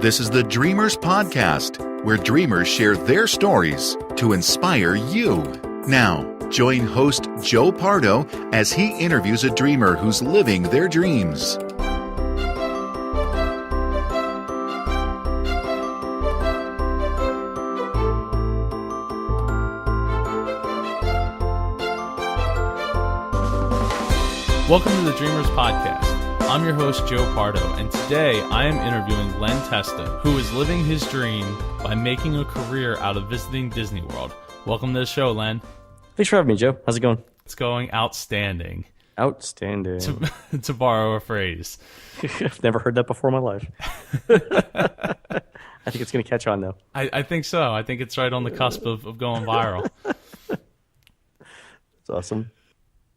This is the Dreamers Podcast, where dreamers share their stories to inspire you. Now, join host Joe Pardo as he interviews a dreamer who's living their dreams. Welcome to the Dreamers Podcast. I'm your host, Joe Pardo, and today I am interviewing Len Testa, who is living his dream by making a career out of visiting Disney World. Welcome to the show, Len. Thanks for having me, Joe. How's it going? It's going outstanding. Outstanding. To borrow a phrase. I've never heard that before in my life. I think it's going to catch on, though. I think so. I think it's right on the cusp of going viral. It's awesome.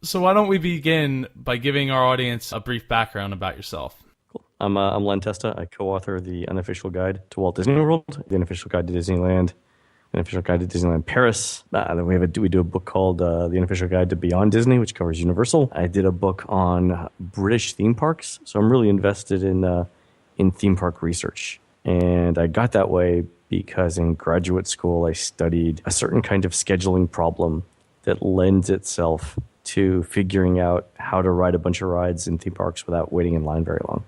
So why don't we begin by giving our audience a brief background about yourself? Cool. I'm Len Testa. I co-author the Unofficial Guide to Walt Disney World, the Unofficial Guide to Disneyland, the Unofficial Guide to Disneyland Paris. Then we do a book called the Unofficial Guide to Beyond Disney, which covers Universal. I did a book on British theme parks, so I'm really invested in theme park research. And I got that way because in graduate school I studied a certain kind of scheduling problem that lends itself to figuring out how to ride a bunch of rides in theme parks without waiting in line very long.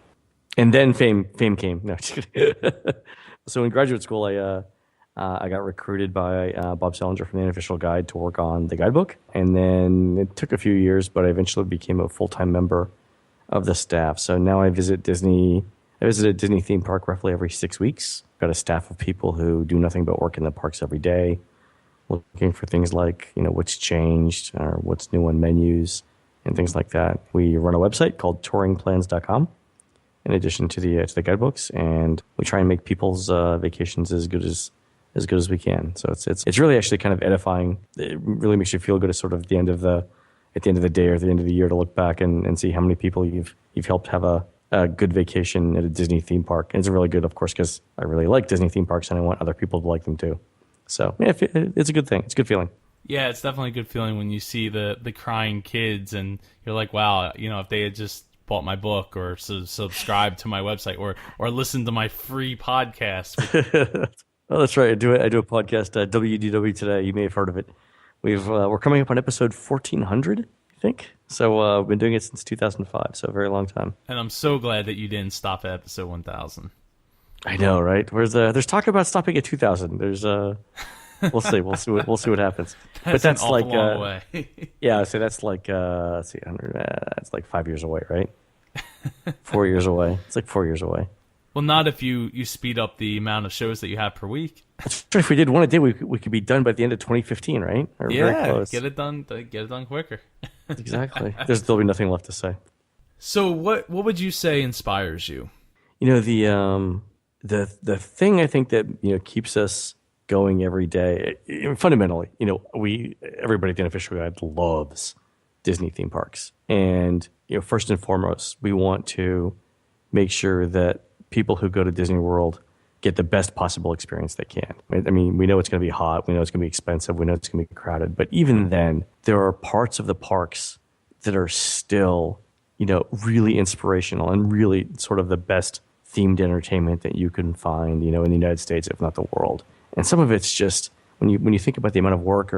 And then fame came. No, just kidding. So in graduate school, I got recruited by Bob Salinger from the Unofficial Guide to work on the guidebook. And then it took a few years, but I eventually became a full-time member of the staff. So now I visit Disney. I visit a Disney theme park roughly every 6 weeks. I've got a staff of people who do nothing but work in the parks every day, looking for things like, what's changed or what's new on menus and things like that. We run a website called touringplans.com in addition to the guidebooks, and we try and make people's vacations as good as we can. So it's really actually kind of edifying. It really makes you feel good at sort of at the end of the day or at the end of the year to look back and see how many people you've helped have a good vacation at a Disney theme park. And it's really good, of course, because I really like Disney theme parks and I want other people to like them too. So yeah, it's a good thing. It's a good feeling. Yeah, it's definitely a good feeling when you see the crying kids and you're like, wow, if they had just bought my book or subscribed to my website or listened to my free podcast. Oh, that's right. I do a podcast, WDW Today. You may have heard of it. We're coming up on episode 1400, I think. So we've been doing it since 2005, so a very long time. And I'm so glad that you didn't stop at episode 1000. I know, right? There's talk about stopping at 2000. There's we'll see what happens. But that's like long way. Yeah, so that's like let's see, 100. That's like 5 years away, right? 4 years away. It's like 4 years away. Well, not if you speed up the amount of shows that you have per week. That's true. If we did one a day, we could be done by the end of 2015, right? Or yeah, very close. Get it done quicker. Exactly. There'll be nothing left to say. So, what would you say inspires you? The thing I think that keeps us going every day, fundamentally, everybody at the Unofficial Guide loves Disney theme parks, and first and foremost, we want to make sure that people who go to Disney World get the best possible experience they can. I mean, we know it's going to be hot, we know it's going to be expensive, we know it's going to be crowded, but even then, there are parts of the parks that are still, really inspirational and really sort of the best themed entertainment that you can find, in the United States, if not the world. And some of it's just when you think about the amount of work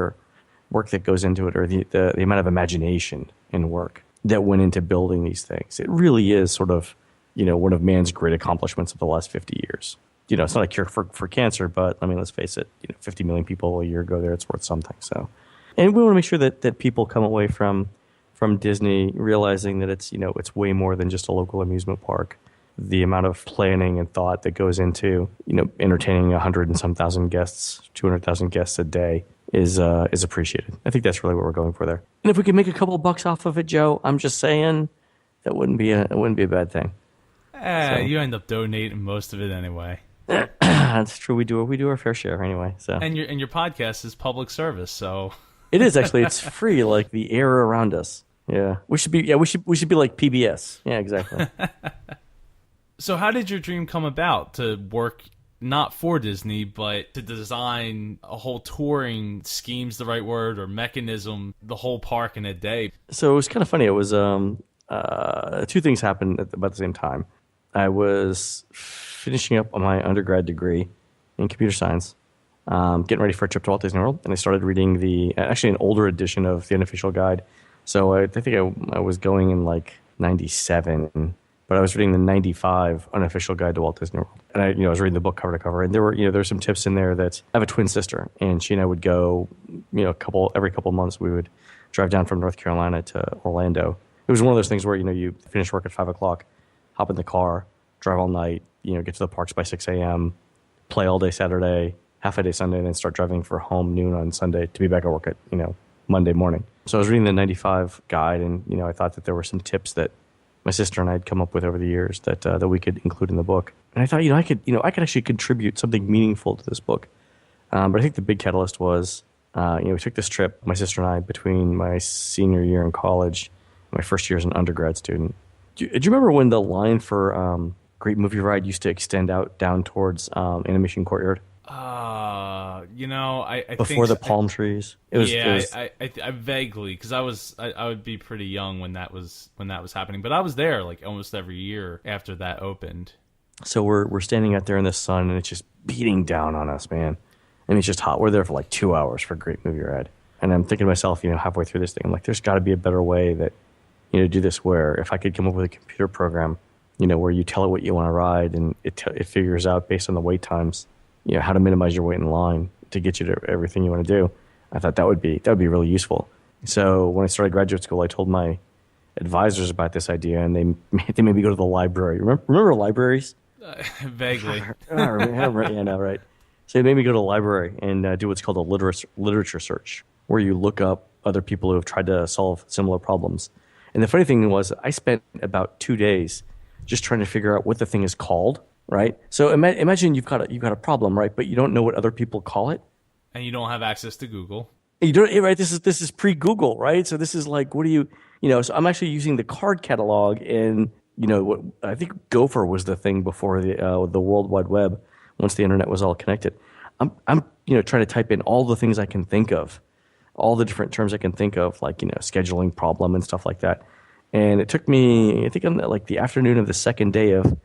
that goes into it, or the amount of imagination and work that went into building these things. It really is sort of, one of man's great accomplishments of the last 50 years. It's not a cure for cancer, but I mean, let's face it, 50 million people a year go there. It's worth something. So, and we want to make sure that people come away from Disney realizing that it's way more than just a local amusement park. The amount of planning and thought that goes into, entertaining 100 and some thousand guests, 200,000 guests a day is appreciated. I think that's really what we're going for there. And if we can make a couple of bucks off of it, Joe, I'm just saying that wouldn't be a bad thing. You end up donating most of it anyway. That's true. We do our fair share anyway. So and your podcast is public service, so it is actually. It's free, like the air around us. Yeah, we should be like PBS. Yeah, exactly. So how did your dream come about to work not for Disney, but to design a whole touring scheme's the right word, or mechanism, the whole park in a day? So it was kind of funny. It was two things happened at about the same time. I was finishing up on my undergrad degree in computer science, getting ready for a trip to Walt Disney World, and I started reading actually an older edition of the Unofficial Guide. So I think I was going in like 97, but I was reading the 95 Unofficial Guide to Walt Disney World. And I was reading the book cover to cover, and there were some tips in there that I have a twin sister, and she and I would go, every couple of months we would drive down from North Carolina to Orlando. It was one of those things where, you finish work at 5 o'clock, hop in the car, drive all night, get to the parks by 6 a.m., play all day Saturday, half a day Sunday, and then start driving for home noon on Sunday to be back at work at, Monday morning. So I was reading the 95 guide, and, I thought that there were some tips that my sister and I had come up with over the years that we could include in the book. And I thought, I could actually contribute something meaningful to this book. But I think the big catalyst was, we took this trip, my sister and I, between my senior year in college and my first year as an undergrad student. Do you remember when the line for Great Movie Ride used to extend out down towards Animation Courtyard? I before think the palm trees. I vaguely, because I would be pretty young when that was happening, but I was there like almost every year after that opened. So we're standing out there in the sun, and it's just beating down on us, man. And it's just hot. We're there for like 2 hours for Great Movie Ride, and I'm thinking to myself, halfway through this thing, I'm like, there's got to be a better way that to do this. Where if I could come up with a computer program, where you tell it what you want to ride, and it figures out based on the wait times, how to minimize your wait in line to get you to everything you want to do. I thought that would be really useful. So when I started graduate school, I told my advisors about this idea, and they made me go to the library. Remember libraries? Vaguely. Yeah, right. So they made me go to the library and do what's called a literature search, where you look up other people who have tried to solve similar problems. And the funny thing was, I spent about 2 days just trying to figure out what the thing is called. Right. So imagine you've got a problem, right? But you don't know what other people call it, and you don't have access to Google. You don't, right? This is pre-Google, right? So this is like, what do you? So I'm actually using the card catalog, and what I think Gopher was the thing before the World Wide Web. Once the internet was all connected, I'm trying to type in all the things I can think of, all the different terms I can think of, like scheduling problem and stuff like that. And it took me, I think, on like the afternoon of the second day of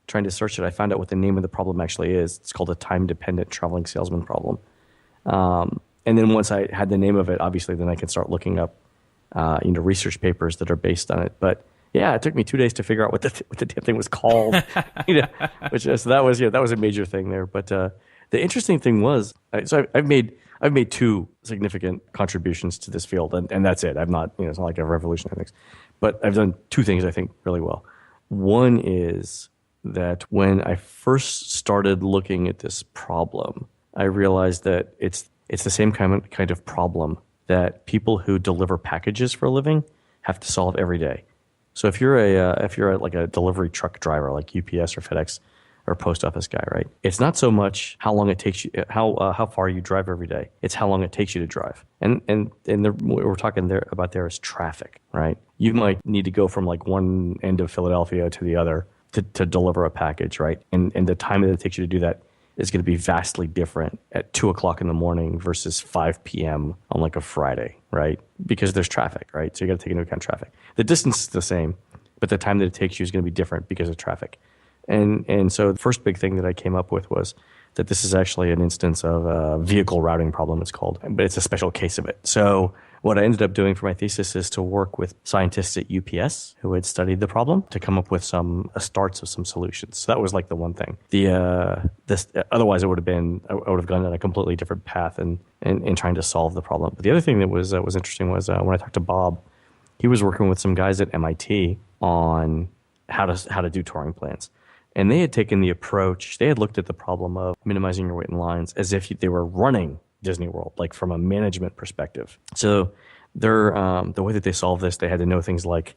trying to search it, I found out what the name of the problem actually is. It's called a time-dependent traveling salesman problem. And then once I had the name of it, obviously, then I can start looking up, research papers that are based on it. But yeah, it took me 2 days to figure out what the damn thing was called. So that was a major thing there. But the interesting thing was, so I've made 2 significant contributions to this field, and that's it. I'm not, it's not like a revolutionary things, but I've done 2 things I think really well. One is that when I first started looking at this problem, I realized that it's the same kind of problem that people who deliver packages for a living have to solve every day. So if you're like a delivery truck driver, like UPS or FedEx or post office guy, right? It's not so much how long it takes you, how far you drive every day. It's how long it takes you to drive. And what we're talking there is traffic, right? You might need to go from like one end of Philadelphia to the other to deliver a package, right? And the time that it takes you to do that is going to be vastly different at 2 o'clock in the morning versus 5 p.m. on like a Friday, right? Because there's traffic, right? So you got to take into account traffic. The distance is the same, but the time that it takes you is going to be different because of traffic. And so the first big thing that I came up with was that this is actually an instance of a vehicle routing problem, it's called, but it's a special case of it. So what I ended up doing for my thesis is to work with scientists at UPS who had studied the problem to come up with a starts of some solutions. So that was like the one thing. Otherwise, I would have gone down a completely different path in trying to solve the problem. But the other thing that was interesting was when I talked to Bob, he was working with some guys at MIT on how to do touring plans. And they had taken the approach, they had looked at the problem of minimizing your wait in lines as if they were running Disney World, like from a management perspective. So the way that they solved this, they had to know things like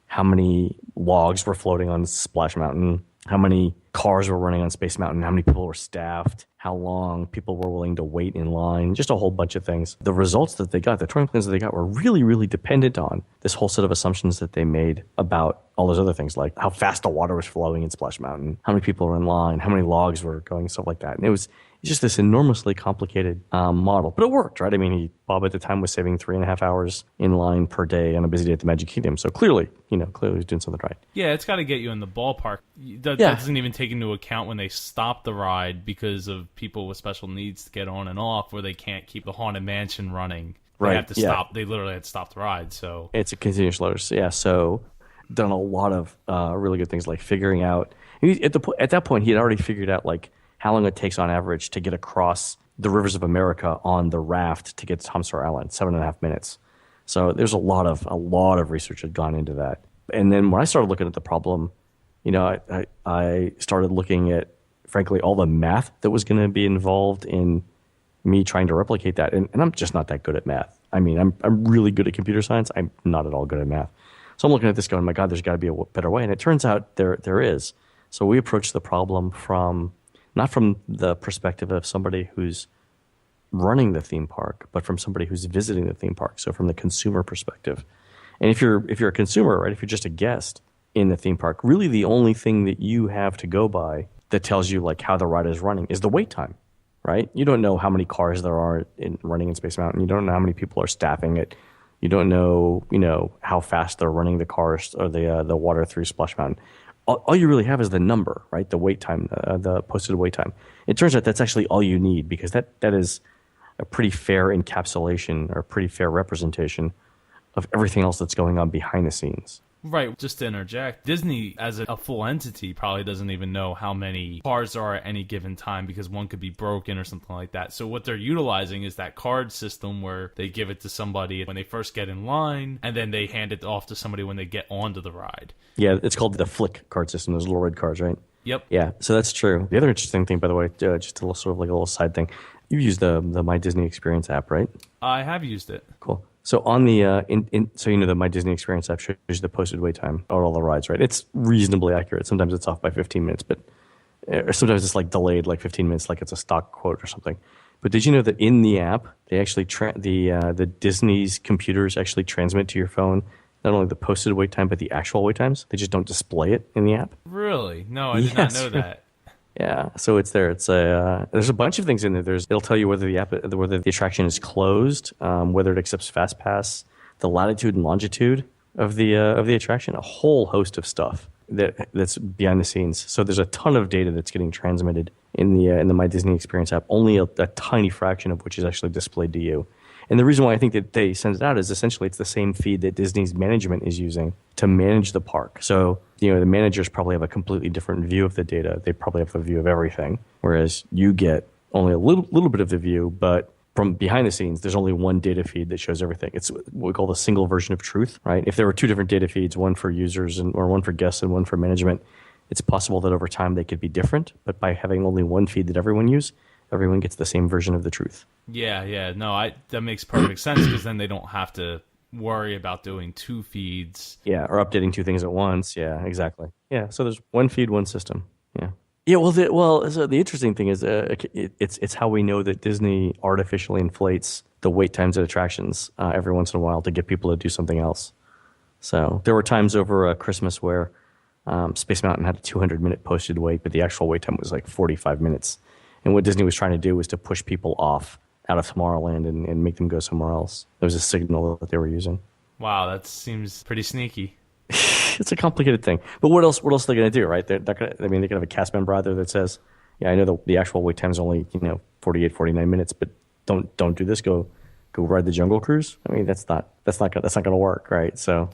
how many logs were floating on Splash Mountain, how many cars were running on Space Mountain, how many people were staffed, how long people were willing to wait in line, just a whole bunch of things. The results that they got, the touring plans that they got were really, really dependent on this whole set of assumptions that they made about all those other things, like how fast the water was flowing in Splash Mountain, how many people were in line, how many logs were going, stuff like that. And it's It's just this enormously complicated model. But it worked, right? I mean, Bob at the time was saving 3.5 hours in line per day on a busy day at the Magic Kingdom. So clearly he's doing something right. Yeah, it's got to get you in the ballpark. That doesn't even take into account when they stop the ride because of people with special needs to get on and off, where they can't keep the Haunted Mansion running. They have to stop. They literally had to stop the ride. So it's a continuous loader. Yeah, so done a lot of really good things, like figuring out. At that point, he had already figured out like how long it takes on average to get across the rivers of America on the raft to get to Tom Sawyer Island, 7.5 minutes. So there's a lot of research had gone into that. And then when I started looking at the problem, I started looking at, frankly, all the math that was going to be involved in me trying to replicate that. And I'm just not that good at math. I mean, I'm really good at computer science. I'm not at all good at math. So I'm looking at this going, my God, there's got to be a better way. And it turns out there is. So we approached the problem not from the perspective of somebody who's running the theme park, but from somebody who's visiting the theme park. So from the consumer perspective. And if you're a consumer, right, if you're just a guest in the theme park, really the only thing that you have to go by that tells you like how the ride is running is the wait time, right? You don't know how many cars there are running in Space Mountain. You don't know how many people are staffing it. You don't know, how fast they're running the cars or the water through Splash Mountain. All you really have is the number, right? The wait time, the posted wait time. It turns out that's actually all you need, because that is a pretty fair encapsulation or a pretty fair representation of everything else that's going on behind the scenes. Right, just to interject, Disney as a full entity probably doesn't even know how many cars there are at any given time, because one could be broken or something like that. So what they're utilizing is that card system where they give it to somebody when they first get in line, and then they hand it off to somebody when they get onto the ride. Yeah, it's called the Flick card system, those little red cards, right? Yep. Yeah, so that's true. The other interesting thing, by the way, just a little, sort of like a little side thing, you've used the My Disney Experience app, right? I have used it. Cool. So on the the My Disney Experience app shows the posted wait time on all the rides, right? It's reasonably accurate. Sometimes it's off by 15 minutes, but or sometimes it's like delayed like 15 minutes, like it's a stock quote or something. But did you know that in the app they actually the Disney's computers actually transmit to your phone not only the posted wait time but the actual wait times? They just don't display it in the app. Really? No, I did not know that. Yeah, so it's there. It's there's a bunch of things in there. It'll tell you whether the attraction is closed, whether it accepts FastPass, the latitude and longitude of the attraction, a whole host of stuff that's behind the scenes. So there's a ton of data that's getting transmitted in the My Disney Experience app. Only a tiny fraction of which is actually displayed to you. And the reason why I think that they send it out is essentially it's the same feed that Disney's management is using to manage the park. So, the managers probably have a completely different view of the data. They probably have a view of everything, whereas you get only a little bit of the view, but from behind the scenes, there's only one data feed that shows everything. It's what we call the single version of truth, right? If there were two different data feeds, one for users or one for guests and one for management, it's possible that over time they could be different, but by having only one feed that everyone gets the same version of the truth. Yeah. No, that makes perfect sense, because then they don't have to worry about doing two feeds. Yeah, or updating two things at once. Yeah, exactly. Yeah, so there's one feed, one system. Yeah. Yeah, so the interesting thing is it's how we know that Disney artificially inflates the wait times at attractions every once in a while to get people to do something else. So there were times over Christmas where Space Mountain had a 200-minute posted wait, but the actual wait time was like 45 minutes. And what Disney was trying to do was to push people off out of Tomorrowland and make them go somewhere else. It was a signal that they were using. Wow, that seems pretty sneaky. It's a complicated thing. But what else are they going to do, right? They can have a cast member out there that says, yeah, I know the actual wait time is only 48, 49 minutes, but don't do this. Go ride the Jungle Cruise. I mean, that's not going to work, right? So,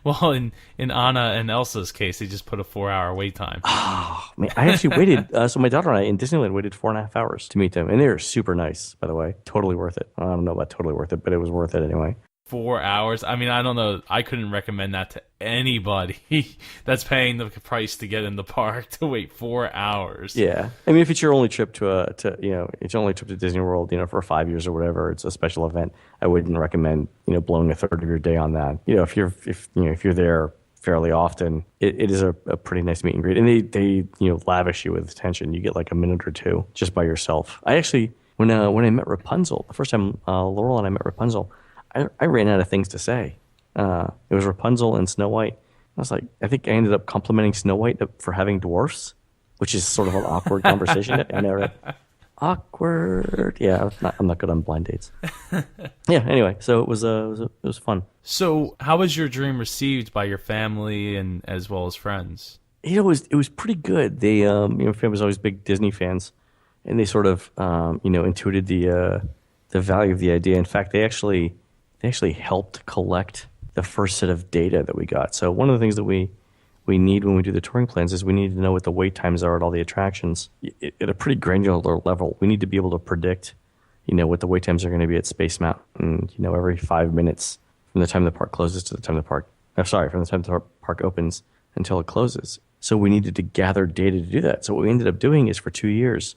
well, in Anna and Elsa's case, they just put a 4-hour wait time. Oh, man, I actually waited. So my daughter and I in Disneyland waited 4.5 hours to meet them, and they were super nice, by the way. Totally worth it. I don't know about totally worth it, but it was worth it anyway. 4 hours. I mean, I don't know. I couldn't recommend that to anybody that's paying the price to get in the park to wait 4 hours. Yeah, I mean, if it's your only trip it's your only trip to Disney World, for 5 years or whatever, it's a special event. I wouldn't recommend blowing a third of your day on that. If you're there fairly often, it is a pretty nice meet and greet, and they lavish you with attention. You get like a minute or two just by yourself. I actually when I met Rapunzel the first time, Laurel and I met Rapunzel. I ran out of things to say. It was Rapunzel and Snow White. I was like, I think I ended up complimenting Snow White for having dwarfs, which is sort of an awkward conversation. I know, right? Awkward. Yeah, I'm not good on blind dates. Yeah. Anyway, so it was fun. So, how was your dream received by your family and as well as friends? It was pretty good. They, family was always big Disney fans, and they sort of, intuited the value of the idea. In fact, they actually helped collect the first set of data that we got. So one of the things that we need when we do the touring plans is we need to know what the wait times are at all the attractions at a pretty granular level. We need to be able to predict, what the wait times are going to be at Space Mountain, every 5 minutes from the time the park closes to the time from the time the park opens until it closes. So we needed to gather data to do that. So what we ended up doing is for 2 years,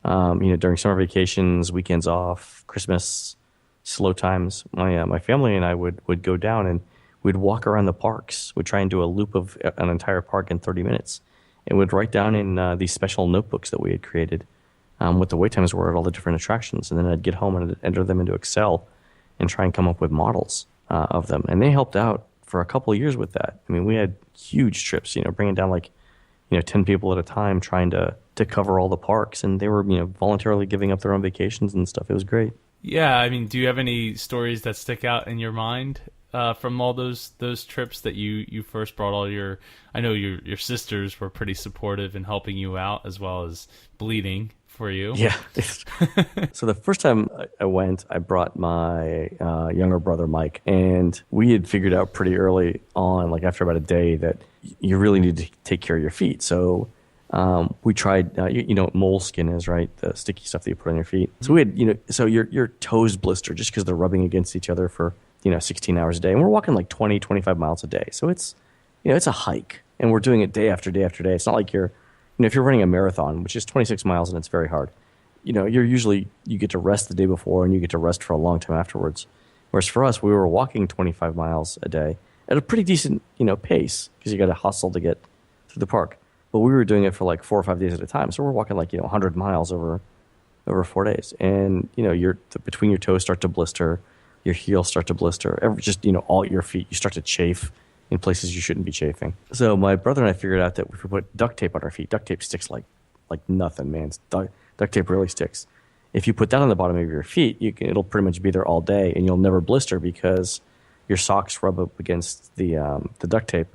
during summer vacations, weekends off, Christmas, slow times, my family and I would go down and we'd walk around the parks. We'd try and do a loop of an entire park in 30 minutes. And we'd write down in these special notebooks that we had created what the wait times were at all the different attractions. And then I'd get home and I'd enter them into Excel and try and come up with models of them. And they helped out for a couple of years with that. I mean, we had huge trips, bringing down 10 people at a time trying to cover all the parks. And they were, voluntarily giving up their own vacations and stuff. It was great. Yeah, I mean, do you have any stories that stick out in your mind from all those trips that you first brought all your? I know your sisters were pretty supportive in helping you out as well as bleeding for you. Yeah. So the first time I went, I brought my younger brother Mike, and we had figured out pretty early on, after about a day, that you really need to take care of your feet. So we tried, what moleskin is, right? The sticky stuff that you put on your feet. So we had, so your toes blister just because they're rubbing against each other for, 16 hours a day. And we're walking 20, 25 miles a day. So it's, it's a hike, and we're doing it day after day after day. It's not like you're, if you're running a marathon, which is 26 miles and it's very hard, you get to rest the day before and you get to rest for a long time afterwards. Whereas for us, we were walking 25 miles a day at a pretty decent, pace because you got to hustle to get through the park. But we were doing it for 4 or 5 days at a time. So we're walking 100 miles over 4 days. And, between your toes start to blister, your heels start to blister, all your feet, you start to chafe in places you shouldn't be chafing. So my brother and I figured out that if we put duct tape on our feet, duct tape sticks like nothing, man. Duct tape really sticks. If you put that on the bottom of your feet, it'll pretty much be there all day and you'll never blister because your socks rub up against the duct tape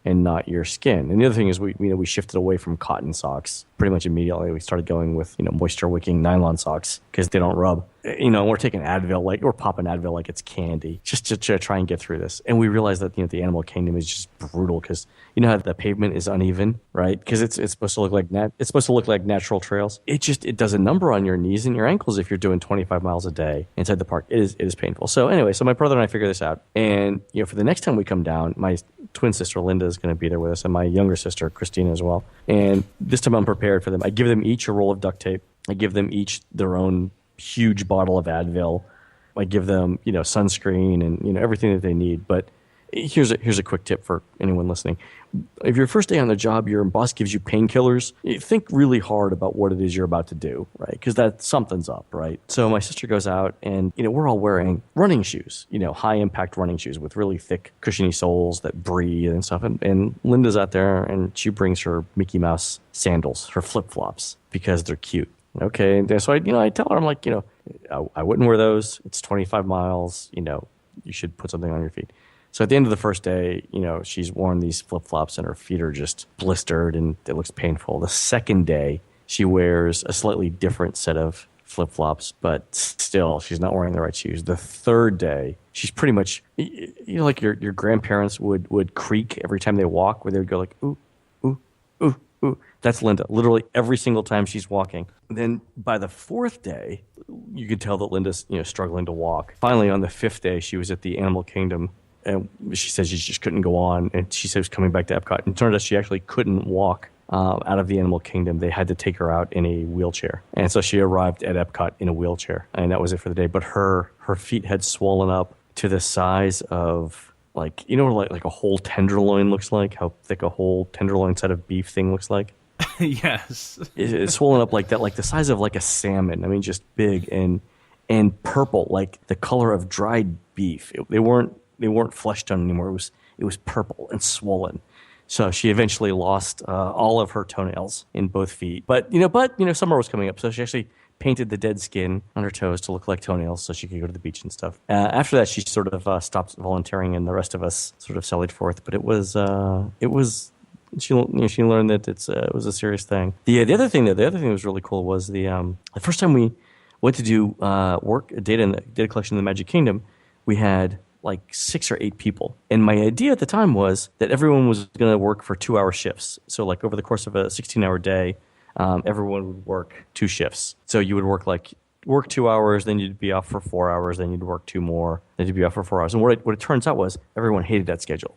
and not your skin. And the other thing is we shifted away from cotton socks pretty much immediately. We started going with moisture wicking nylon socks because they don't rub. We're taking Advil we're popping Advil like it's candy just to try and get through this. And we realized that the animal kingdom is just brutal because how the pavement is uneven, right? Because it's supposed to look like natural trails. It does a number on your knees and your ankles if you're doing 25 miles a day inside the park. It is painful. So anyway, my brother and I figured this out. And for the next time we come down, my twin sister Linda is going to be there with us, and my younger sister Christina as well. And this time I'm prepared for them. I give them each a roll of duct tape. I give them each their own huge bottle of Advil. I give them sunscreen and everything that they need. But here's a quick tip for anyone listening. If your first day on the job, your boss gives you painkillers, think really hard about what it is you're about to do, right? Because something's up, right? So my sister goes out and, we're all wearing running shoes, high impact running shoes with really thick, cushiony soles that breathe and stuff. And Linda's out there and she brings her Mickey Mouse sandals, her flip-flops, because they're cute. Okay. And so I tell her, I'm like, I wouldn't wear those. It's 25 miles, you should put something on your feet. So at the end of the first day, she's worn these flip-flops and her feet are just blistered and it looks painful. The second day, she wears a slightly different set of flip-flops, but still, she's not wearing the right shoes. The third day, she's pretty much, like your grandparents would creak every time they walk, where they would go like, ooh, ooh, ooh, ooh. That's Linda. Literally every single time she's walking. Then by the fourth day, you could tell that Linda's, struggling to walk. Finally, on the fifth day, she was at the Animal Kingdom. And she said she just couldn't go on. And she said she was coming back to Epcot. And it turned out she actually couldn't walk out of the Animal Kingdom. They had to take her out in a wheelchair. And so she arrived at Epcot in a wheelchair. And that was it for the day. But her feet had swollen up to the size of, like a whole tenderloin looks like? How thick a whole tenderloin side of beef thing looks like? Yes. It's swollen up like that, like the size of like a salmon. I mean, just big and purple, like the color of dried beef. They weren't flesh tone anymore. It was purple and swollen. So she eventually lost all of her toenails in both feet. But summer was coming up, so she actually painted the dead skin on her toes to look like toenails so she could go to the beach and stuff. After that, she sort of stopped volunteering, and the rest of us sort of sallied forth. But it was she learned that it was a serious thing. The other thing that was really cool was the first time we went to do data collection in the Magic Kingdom, we had like 6 or 8 people. And my idea at the time was that everyone was going to work for 2-hour shifts. So like over the course of a 16-hour day, everyone would work 2 shifts. So you would work 2 hours, then you'd be off for 4 hours, then you'd work 2 more, then you'd be off for 4 hours. And what it turns out was everyone hated that schedule.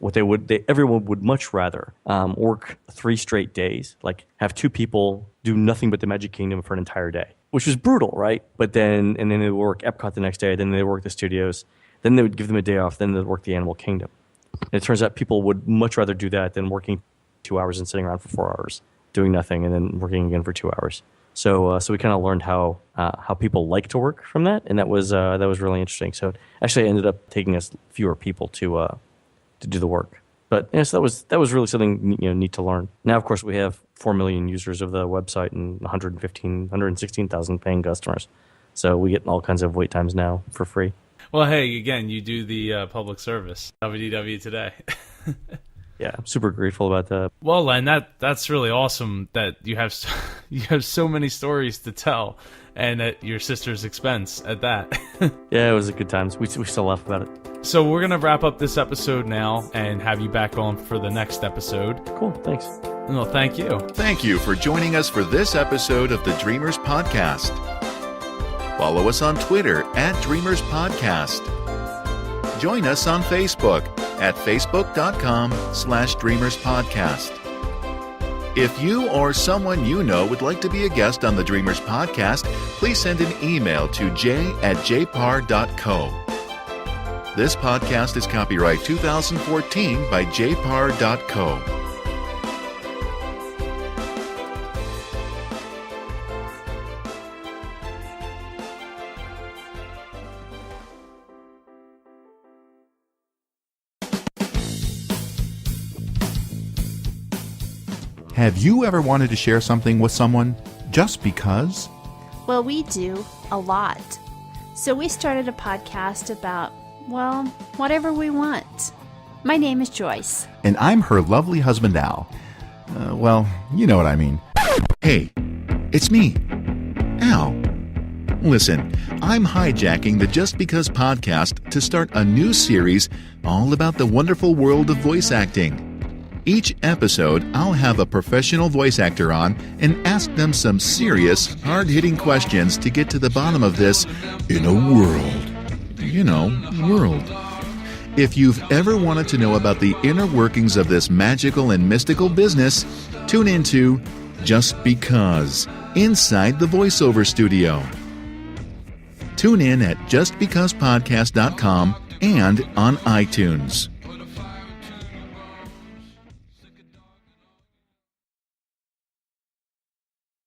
Everyone would much rather work 3 straight days, like have 2 people do nothing but the Magic Kingdom for an entire day, which was brutal, right? But then they would work Epcot the next day, then they would work the studios, then they would give them a day off, then they'd work the Animal Kingdom. And it turns out people would much rather do that than working 2 hours and sitting around for 4 hours, doing nothing, and then working again for 2 hours. So we kind of learned how people like to work from that, and that was really interesting. So it actually ended up taking us fewer people to do the work. But so that was really something neat to learn. Now, of course, we have 4 million users of the website and 116,000 paying customers. So we get all kinds of wait times now for free. Well, hey, again, you do the public service, WDW Today. Yeah, I'm super grateful about that. Well, Len, that's really awesome that you have so many stories to tell, and at your sister's expense at that. Yeah, it was a good time. We still laugh about it. So we're going to wrap up this episode now and have you back on for the next episode. Cool, thanks. Well, thank you. Thank you for joining us for this episode of the Dreamers Podcast. Follow us on Twitter @Dreamers Podcast. Join us on Facebook at facebook.com/Dreamers Podcast. If you or someone you know would like to be a guest on the Dreamers Podcast, please send an email to j@jpar.co. This podcast is copyright 2014 by jpar.co. Have you ever wanted to share something with someone just because? Well, we do, a lot. So we started a podcast about, well, whatever we want. My name is Joyce. And I'm her lovely husband, Al. Well, you know what I mean. Hey, it's me, Al. Listen, I'm hijacking the Just Because podcast to start a new series all about the wonderful world of voice acting. Each episode, I'll have a professional voice actor on and ask them some serious, hard-hitting questions to get to the bottom of this world. If you've ever wanted to know about the inner workings of this magical and mystical business, tune into Just Because, inside the voiceover studio. Tune in at justbecausepodcast.com and on iTunes.